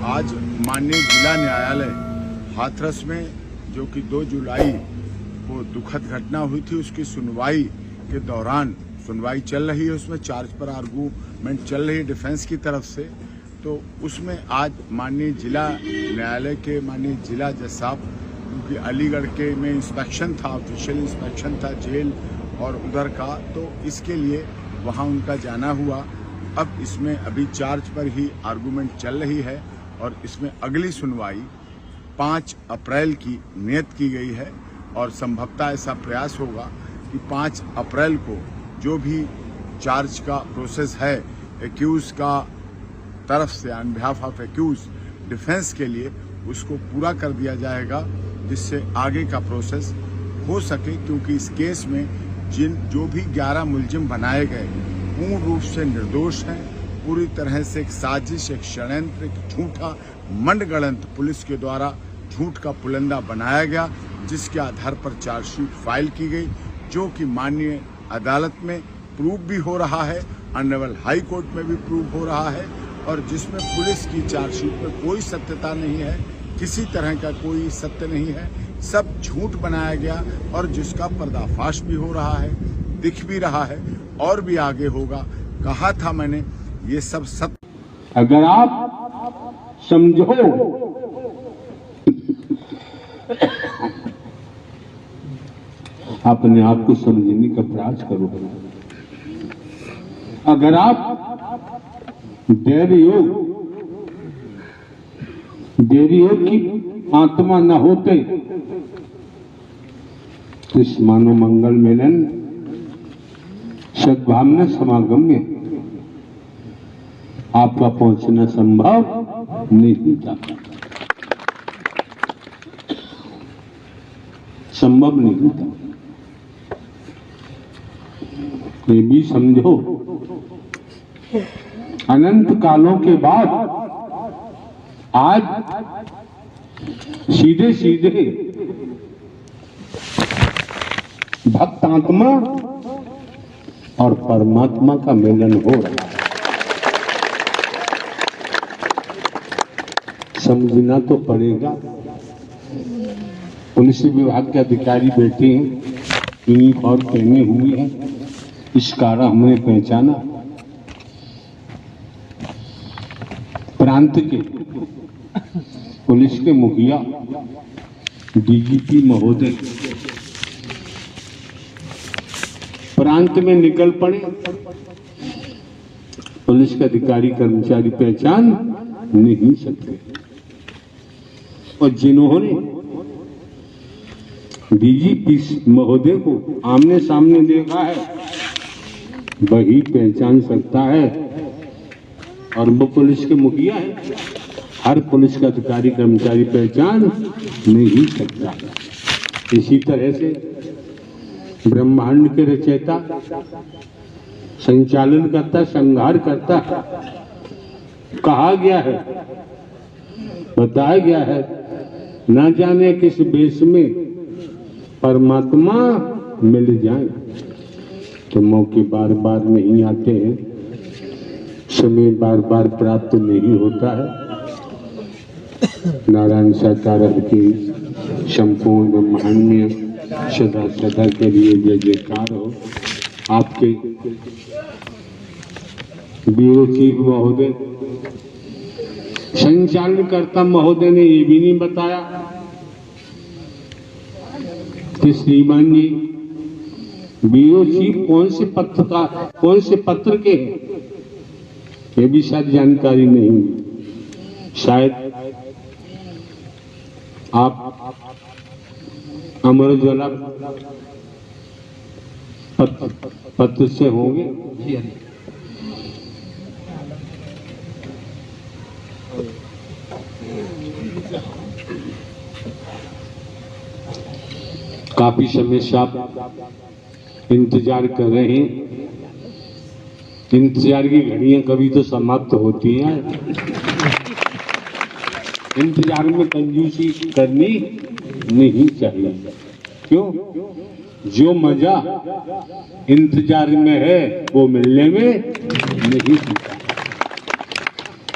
आज माननीय जिला न्यायालय हाथरस में जो कि 2 जुलाई को दुखद घटना हुई थी, उसकी सुनवाई के दौरान सुनवाई चल रही है, उसमें चार्ज पर आर्गूमेंट चल रही है डिफेंस की तरफ से। तो उसमें आज माननीय जिला न्यायालय के माननीय जिला जज साहब, क्योंकि अलीगढ़ के में इंस्पेक्शन था, ऑफिशियल इंस्पेक्शन था जेल और उधर का, तो इसके लिए वहाँ उनका जाना हुआ। अब इसमें अभी चार्ज पर ही आर्गूमेंट चल रही है और इसमें अगली सुनवाई 5 अप्रैल की नियत की गई है और संभवतः ऐसा प्रयास होगा कि 5 अप्रैल को जो भी चार्ज का प्रोसेस है एक्यूज का तरफ से on behalf of accuse defence के लिए, उसको पूरा कर दिया जाएगा जिससे आगे का प्रोसेस हो सके। क्योंकि इस केस में जो भी 11 मुलजिम बनाए गए पूर्ण रूप से निर्दोष हैं। पूरी तरह से एक साजिश, एक षड्यंत्र, एक झूठा मंडगढ़ंत पुलिस के द्वारा झूठ का पुलंदा बनाया गया, जिसके आधार पर चार्जशीट फाइल की गई, जो कि माननीय अदालत में प्रूव भी हो रहा है, ऑनरेबल हाई कोर्ट में भी प्रूव हो रहा है, और जिसमें पुलिस की चार्जशीट में कोई सत्यता नहीं है, किसी तरह का कोई सत्य नहीं है, सब झूठ बनाया गया और जिसका पर्दाफाश भी हो रहा है, दिख भी रहा है और भी आगे होगा। कहा था मैंने, ये सब सत्य अगर आप समझो अपने आप को समझने का प्रयास करो। अगर आप देरी हो कि आत्मा न होते तो इस मानव मंगल मिलन सद्भावना समागम में आपका पहुंचना संभव नहीं था, संभव नहीं था। ये भी समझो, अनंत कालों के बाद आज सीधे सीधे भक्त आत्मा और परमात्मा का मिलन हो रहा है। समझना तो पड़ेगा। पुलिस विभाग के अधिकारी बैठे हैं, यूनिफॉर्म पहने हुए हैं, इस कारण हमने पहचाना। प्रांत के पुलिस के मुखिया डीजीपी महोदय प्रांत में निकल पड़े। पुलिस के अधिकारी कर्मचारी पहचान नहीं सकते, और जिन्होंने डीजीपी महोदय को आमने सामने देखा है वही पहचान सकता है, और वो पुलिस के मुखिया है। हर पुलिस का अधिकारी कर्मचारी पहचान नहीं सकता। इसी तरह से ब्रह्मांड के रचयिता, संचालन करता, संहार करता, कहा गया है, बताया गया है, न जाने किस बेस में परमात्मा मिल जाए तो मौके बार बार नहीं आते हैं, समय बार बार प्राप्त नहीं होता है। नारायण सरकार की संपूर्ण ब्रह्मांड सदा सदा के लिए जय जयकार हो। आपके ब्यूरो चीफ महोदय, संचालनकर्ता महोदय ने ये भी नहीं बताया कि श्रीमान जी ब्यूरो चीफ कौन से पत्र के हैं, ये भी शायद जानकारी नहीं। शायद आप अमर उजाला पत्र से होंगे। काफी समय से आप इंतजार कर रहे हैं। इंतजार की घड़ियां कभी तो समाप्त होती हैं। इंतजार में कंजूसी करनी नहीं चाहिए। क्यों? जो मजा इंतजार में है वो मिलने में नहीं होता।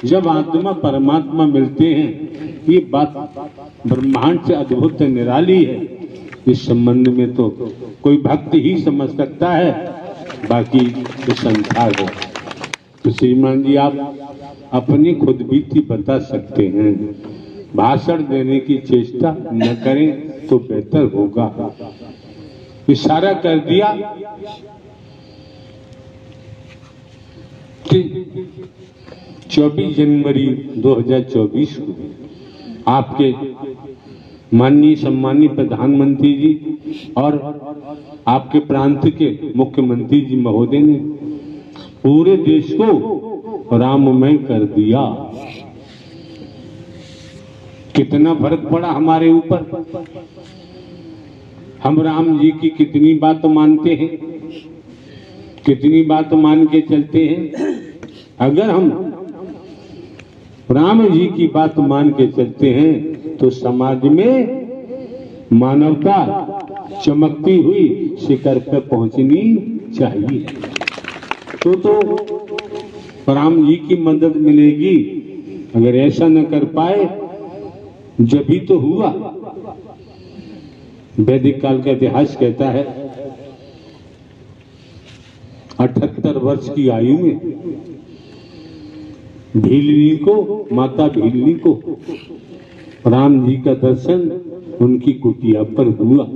जब आत्मा परमात्मा मिलते हैं, ये बात ब्रह्मांड से अद्भुत निराली है। इस संबंध में तो कोई भक्त ही समझ सकता है, बाकी तो संसार है। तो श्रीमान जी आप अपनी खुद बीती बता सकते हैं। भाषण देने की चेष्टा न करें तो बेहतर होगा। इशारा कर दिया कि 24 जनवरी 2024 को आपके माननीय सम्मानीय प्रधानमंत्री जी और आपके प्रांत के मुख्यमंत्री जी महोदय ने पूरे देश को राममय कर दिया। कितना फर्क पड़ा हमारे ऊपर। हम राम जी की कितनी बात मानते हैं, कितनी बात मान के चलते हैं। अगर हम राम जी की बात मान के चलते हैं तो समाज में मानवता चमकती हुई शिखर पर पहुंचनी चाहिए। तो राम जी की मदद मिलेगी। अगर ऐसा न कर पाए, जब भी तो हुआ। वैदिक काल का इतिहास कहता है 78 वर्ष की आयु में भीलनी को, माता भीलनी को राम जी का दर्शन उनकी कुटिया पर हुआ।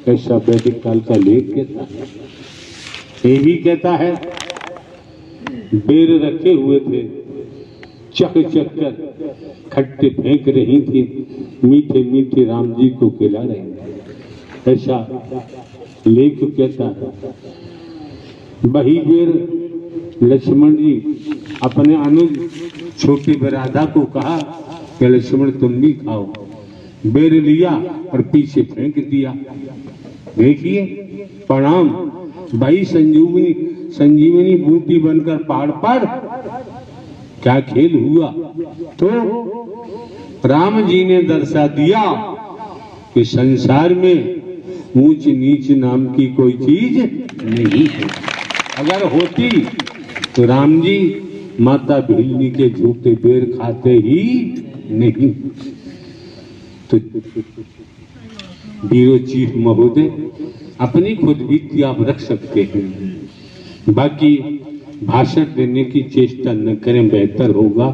ऐसा वैदिक काल का लेख कहता है। ये भी कहता है बेर रखे हुए थे, चक चक कर खट्टे फेंक रही थी, मीठे मीठे राम जी को खिला रहे। ऐसा लेख कहता है। वही बेर लक्ष्मण जी अपने अनुज छोटी राधा को कहा कि लक्ष्मण तुम भी खाओ। बेर लिया और पीछे फेंक दिया। देखिए प्रणाम भाई, संजीवनी संजीवनी बूटी बनकर पहाड़ पर क्या खेल हुआ। तो राम जी ने दर्शा दिया कि संसार में ऊंच नीच नाम की कोई चीज नहीं है। अगर होती तो राम जी माता भीलनी के झूठे बेर खाते ही नहीं। तो ब्यूरो चीफ महोदय अपनी खुद बीती आप रख सकते हैं, बाकी भाषण देने की चेष्टा न करें, बेहतर होगा।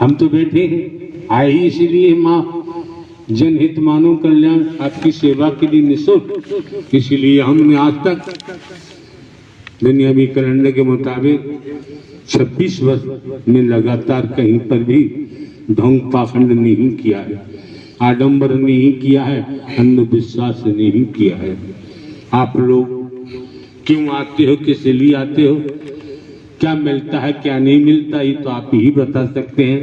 हम तो बैठे हैं, आए ही इसीलिए माँ जनहित मानव कल्याण आपकी सेवा के लिए निःशुल्क। इसीलिए हमने आज तक दुनियावी कैलेंडर के मुताबिक 26 वर्ष में लगातार कहीं पर भी ढोंग पाखंड नहीं किया है, आडंबर नहीं किया है, अंधविश्वास नहीं किया है। आप लोग क्यों आते हो, किस लिए आते हो, क्या मिलता है क्या नहीं मिलता, ये तो आप ही बता सकते हैं।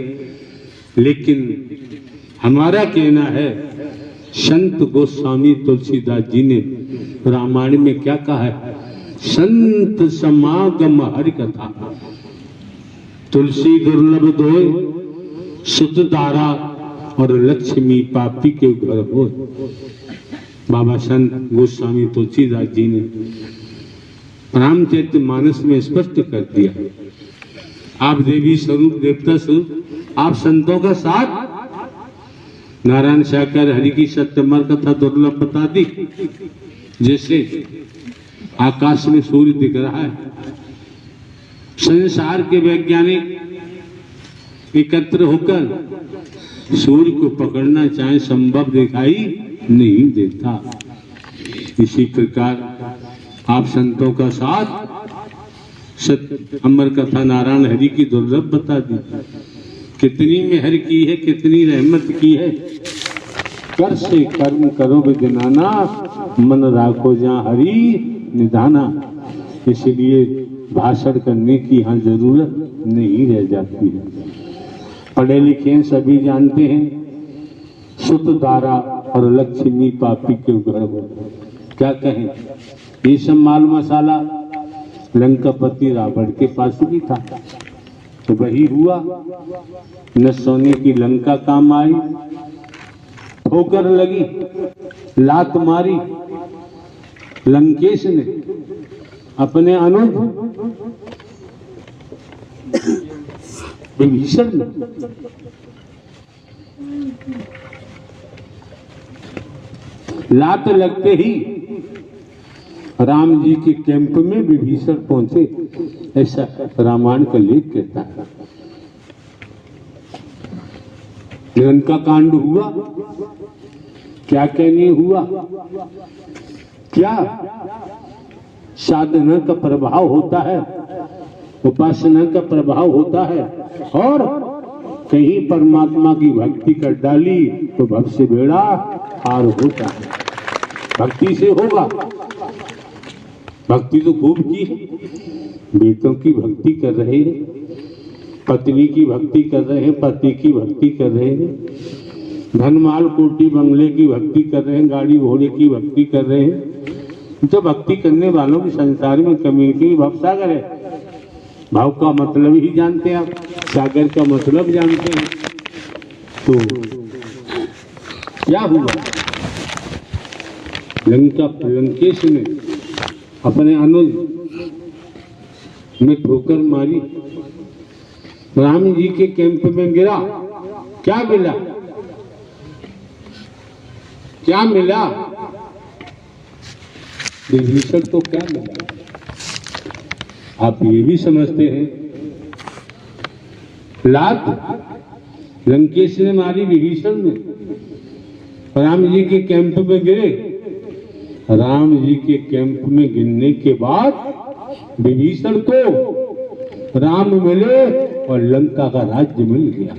लेकिन हमारा कहना है, संत गोस्वामी तुलसीदास जी ने रामायण में क्या कहा है, संत समागम हरि कथा, तुलसी दुर्लभ दोय, सुत धारा और लक्ष्मी पापी के घर हो। बाबा संत गोस्वामी तुलसीदास जी ने रामचरित मानस में स्पष्ट कर दिया। आप देवी स्वरूप, देवता स्वरूप, आप संतों का साथ। नारायण शाकर हरि की सत्यमर कथा दुर्लभ बता दी। जैसे आकाश में सूर्य दिख रहा है, संसार के वैज्ञानिक एकत्र होकर सूर्य को पकड़ना चाहे संभव दिखाई नहीं देता। इसी प्रकार आप संतों का साथ अमर कथा नारायण हरि की दुर्लभ बता दी। कितनी मेहर की है, कितनी रहमत की है। कर से कर्म करो विदनाना, मन राखो जहाँ हरि निधाना। इसलिए भाषण करने की यहाँ जरूरत नहीं रह जाती है। पढ़े लिखे सभी जानते हैं, सुत धारा और लक्ष्मी पापी के घर हो। क्या कहें, ये सब माल मसाला लंकापति रावण के पास भी था। तो वही हुआ, न सोने की लंका काम आई, ठोकर लगी, लात मारी। लंकेश ने अपने अनुज विभीषण में। लात लगते ही राम जी के कैंप में विभीषण पहुंचे, ऐसा रामायण का लेख कहता है। लंका कांड हुआ, क्या कहने हुआ, क्या साधना का प्रभाव होता है, उपासना का प्रभाव होता है, और कहीं परमात्मा की भक्ति कर डाली तो भव से बेड़ा पार होता है। भक्ति से होगा, भक्ति तो खूब की, बेटों की भक्ति कर रहे हैं, पत्नी की भक्ति कर रहे हैं, पति की भक्ति कर रहे हैं, धनमाल कोटी बंगले की भक्ति कर रहे हैं, गाड़ी घोड़े की भक्ति कर रहे हैं। जो भक्ति करने वालों की संसार में कमी की भव सागर है। भाव का मतलब ही जानते हैं आप, सागर का मतलब जानते हैं। तो क्या हुआ, लंकेश ने अपने अनुज में ठोकर मारी, राम जी के कैंप में गिरा। क्या मिला, क्या मिला, विभीषण तो क्या मिला। आप ये भी समझते हैं, लात लंकेश ने मारी विभीषण ने, राम जी के कैंप में गिरे। राम जी के कैंप में गिरने के बाद विभीषण को राम मिले और लंका का राज्य मिल गया।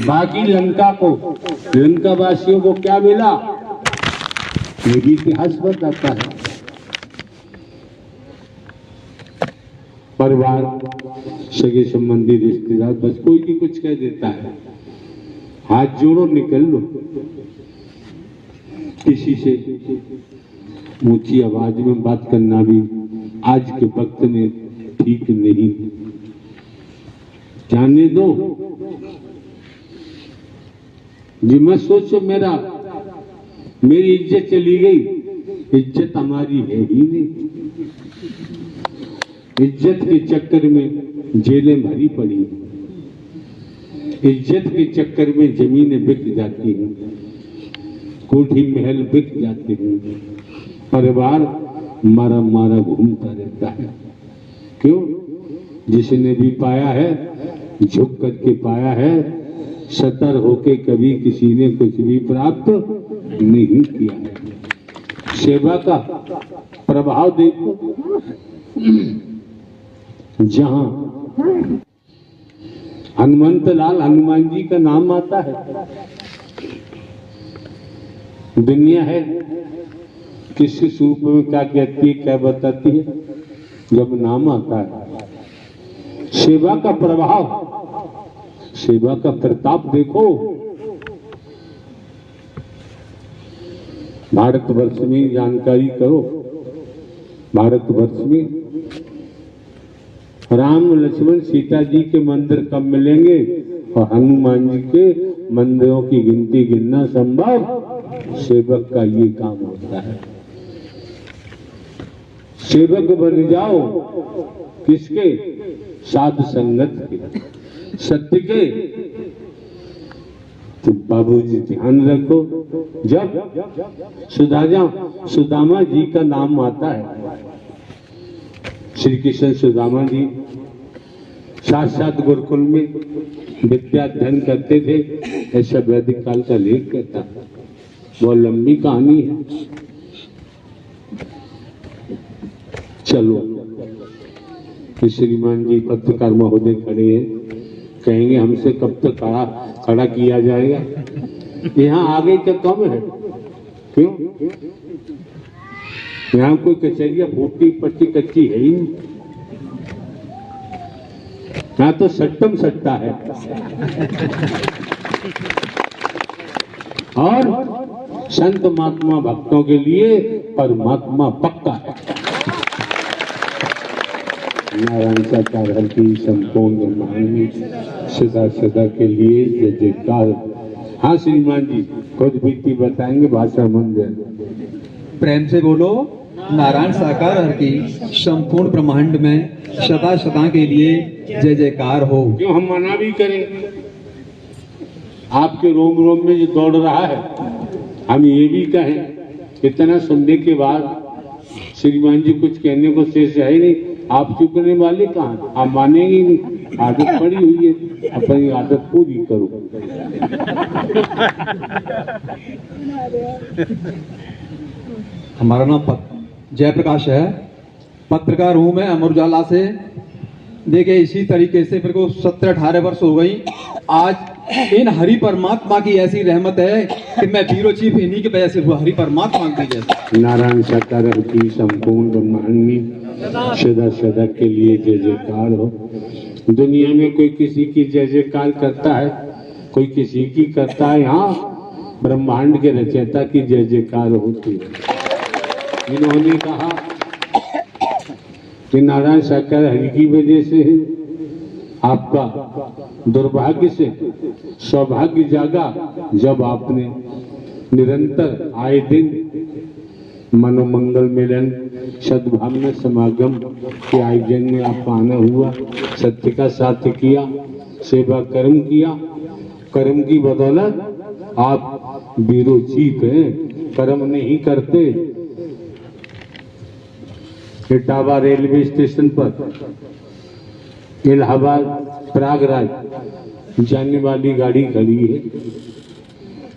बाकी लंका को, लंका वासियों को क्या मिला, ये भी इतिहास बताता है। परिवार, सगे संबंधी, रिश्तेदार, बस कोई भी कुछ कह देता है, हाथ जोड़ो निकल लो। किसी से ऊंची आवाज में बात करना भी आज के वक्त में ठीक नहीं। जाने दो जी, मत सोचो मेरी इज्जत चली गई। इज्जत हमारी है ही नहीं। इज्जत के चक्कर में जेलें भरी पड़ी, इज्जत के चक्कर में जमीनें बिक जाती हैं, कोठी महल बिक जाते हैं, परिवार मारा मारा घूमता रहता है। क्यों? जिसने भी पाया है झुक करके पाया है, सतर होके कभी किसी ने कुछ भी प्राप्त नहीं किया है। सेवा का प्रभाव देखो, जहां हनुमंत लाल हनुमान जी का नाम आता है, दुनिया है किस रूप में क्या कहती है, क्या बताती है, जब नाम आता है। सेवा का प्रभाव, सेवा का प्रताप देखो। भारतवर्ष में जानकारी करो, भारतवर्ष में राम लक्ष्मण सीता जी के मंदिर कब मिलेंगे और हनुमान जी के मंदिरों की गिनती गिनना संभव। सेवक का ये काम होता है। सेवक बन जाओ किसके, साधु संगत के, सत्य के। तो बाबूजी ध्यान रखो, जब सुदामा जी का नाम आता है, श्री कृष्ण सुदामा जी साथ गुरुकुल में विद्या अध्ययन करते थे, ऐसा वैदिक काल का लेख कहता है। बहुत लंबी कहानी है। चलो, श्रीमान जी पत्रकार महोदय खड़े हैं, कहेंगे हमसे कब तक खड़ा किया जाएगा। यहाँ आगे क्या कम है, क्यों? यहाँ कोई कचहरिया फूटी पट्टी कच्ची है ही नहीं, यहाँ तो सट्टम सट्टा है। और संत महात्मा भक्तों के लिए परमात्मा पक्का है। नारायण साकार हर की संपूर्ण महानी सदा सदा के लिए जय जयकार। हाँ श्रीमान जी, खुद बीती बताएंगे, भाषा मंदिर प्रेम से बोलो। नारायण साकार हर की संपूर्ण ब्रह्मांड में सदा सदा के लिए जय जयकार हो। क्यों हम मना भी करें? आपके रोम रोम में जो दौड़ रहा है, हम ये भी कहें, इतना सुनने के बाद श्रीमान जी कुछ कहने को शेष है ही नहीं, आप चुकने वाले कहाँ? आप मानेंगे ही नहीं। आदत पड़ी हुई है, अपनी आदत पूरी करो। हमारा नाम जयप्रकाश है, पत्रकार हूँ मैं अमर उजाला से। देखिए इसी तरीके से मेरे को 17-18 वर्ष हो गई। आज इन हरि परमात्मा की ऐसी रहमत है कि मैं ब्यूरो चीफ इन्हीं की वजह से हुआ, हरि परमात्मा की वजह से। नारायण साकार की संपूर्ण ब्रह्मांड में सदा सदा के लिए जय जयकार हो। दुनिया में कोई किसी की जय जयकार करता है, कोई किसी की करता है, यहाँ ब्रह्मांड के रचयिता की जय जयकार होती है। इन्होंने कहा कि नारायण साकार हरि की वजह से है, आपका दुर्भाग्य से सौभाग्य जागा जब आपने निरंतर आए दिन मनोमंगल मिलन सद्भावना समागम के आयोजन में आपका आना हुआ, सत्य का साथ किया, सेवा कर्म किया। कर्म की बदौलत आप ब्यूरो चीफ हैं, कर्म नहीं करते। इटावा रेलवे स्टेशन पर इलाहाबाद प्रयागराज जाने वाली गाड़ी खड़ी है,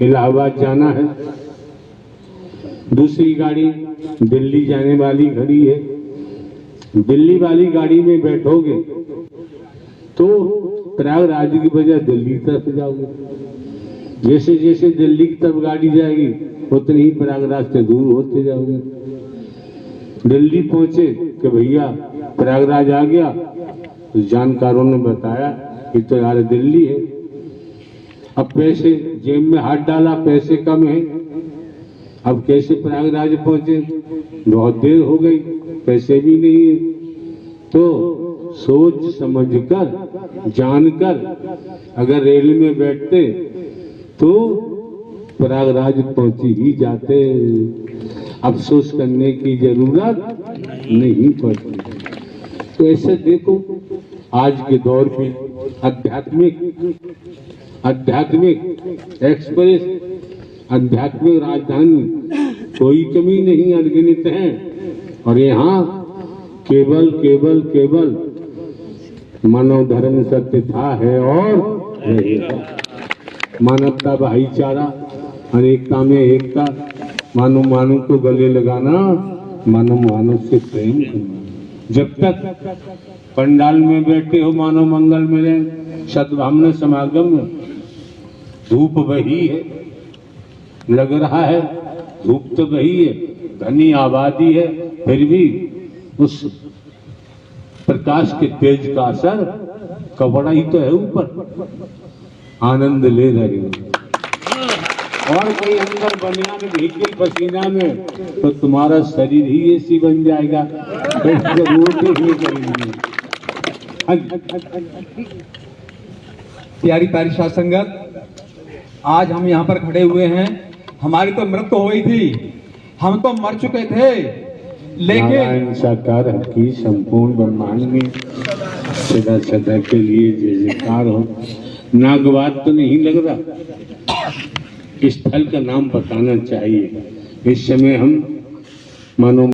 इलाहाबाद जाना है। दूसरी गाड़ी दिल्ली जाने वाली खड़ी है। दिल्ली वाली गाड़ी में बैठोगे तो प्रयागराज की बजाय दिल्ली तरफ जाओगे। जैसे जैसे दिल्ली की तरफ गाड़ी जाएगी उतनी ही प्रयागराज से दूर होते जाओगे। दिल्ली पहुंचे कि भैया प्रयागराज आ गया, तो जानकारों ने बताया कि तो यार दिल्ली है। अब पैसे जेब में हाथ डाला, पैसे कम है, अब कैसे प्रयागराज पहुंचे? बहुत देर हो गई, पैसे भी नहीं है। तो सोच समझकर जानकर अगर रेल में बैठते तो प्रयागराज पहुंच ही जाते। अफसोस करने की जरूरत नहीं पड़ती। तो ऐसे देखो आज के दौर में आध्यात्मिक एक्सप्रेस, आध्यात्मिक राजधानी, कोई कमी नहीं, अनगिनत है। और यहाँ केवल केवल केवल मानव धर्म सत्य था, है और रहेगा। मानवता भाईचारा, अनेकता में एकता, मानव मानव को गले लगाना, मानव मानव से प्रेम करना। जब तक पंडाल में बैठे हो मानव मंगल मिलन सद्भावना समागम में धूप वही है, लग रहा है धूप तो वही है, घनी आबादी है, फिर भी उस प्रकाश के तेज का असर कपड़ा ही तो है ऊपर, आनंद ले रहे हो। और कोई अंदर बनियान भीगे पसीना में तो तुम्हारा शरीर ही ऐसी बन जाएगा, जरूरत ही करेंगे। प्यारी प्यारी साध संगत, आज हम यहाँ पर खड़े हुए हैं। हमारी तो मृत्यु हो गई थी, हम तो मर चुके थे, लेकिन नारायण साकार की संपूर्ण ब्रह्मांड में सदा सदा के लिए जय जयकार हो। नागवाद तो नहीं लग रहा, स्थल का नाम बताना चाहिए। इस समय हम मानो